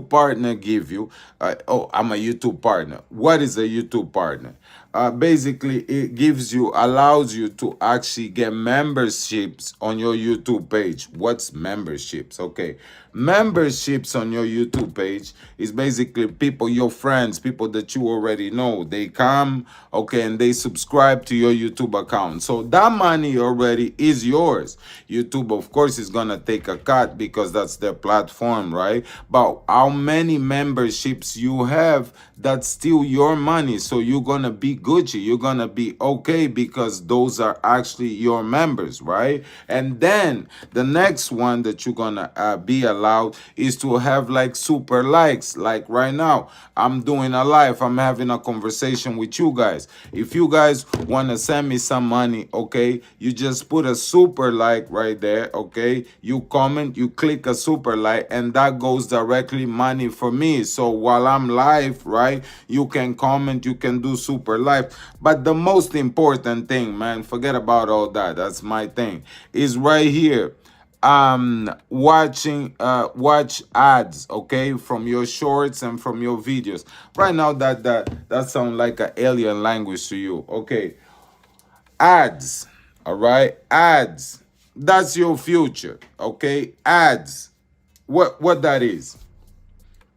partner give you? Oh, I'm a YouTube partner. What is a YouTube partner? Basically, it allows you to actually get memberships on your YouTube page. What's memberships? Okay. Memberships on your YouTube page is basically people, your friends, people that you already know. They come, okay, and they subscribe to your YouTube account. So that money already is yours. YouTube, of course, is gonna take a cut because that's their platform, right? But how many memberships you have, that's still your money. So you're gonna be Gucci, you're gonna be okay because those are actually your members, right? And then the next one that you're gonna be allowed is to have like super likes. Like right now, I'm doing a live, I'm having a conversation with you guys. If you guys want to send me some money, okay, you just put a super like right there, okay, you comment, you click a super like, and that goes directly money for me. So while I'm live, right, you can comment, you can do super live. But the most important thing, man, forget about all that, that's my thing, is right here. Watch ads, okay, from your shorts and from your videos. Right now, that sounds like an alien language to you. Okay, ads. All right, ads. That's your future. Okay, ads. What that is?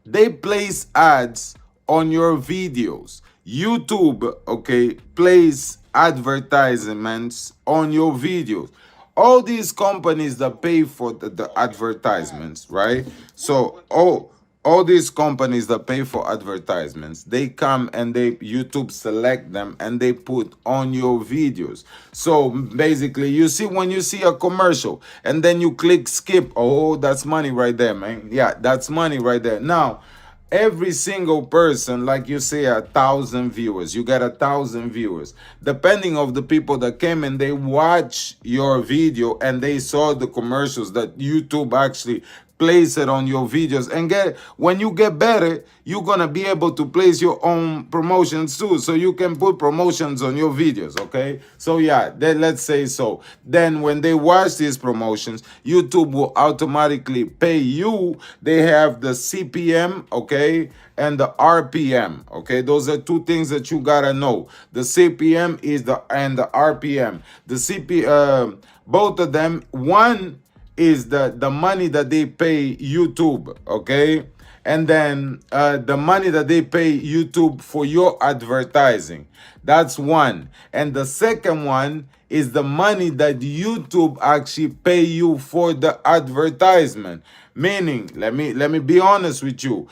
They place ads on your videos. YouTube, okay, place advertisements on your videos. All these companies that pay for the advertisements, right? So all these companies that pay for advertisements, they come and they YouTube select them and they put on your videos. So basically, you see, when you see a commercial and then you click skip, oh, that's money right there, man. Yeah, that's money right there. Now, every single person, like you say, 1,000 viewers, you got 1,000 viewers, depending of the people that came and they watch your video and they saw the commercials that YouTube actually place it on your videos. And get, when you get better, you're gonna be able to place your own promotions too, so you can put promotions on your videos. Okay, so yeah, then let's say so, then when they watch these promotions, YouTube will automatically pay you. They have the CPM, okay, and the RPM. Okay, those are two things that you gotta know. The CPM is the, and the RPM, the both of them, one is the money that they pay YouTube, okay? And then the money that they pay YouTube for your advertising. That's one. And the second one is the money that YouTube actually pay you for the advertisement. Meaning, let me be honest with you.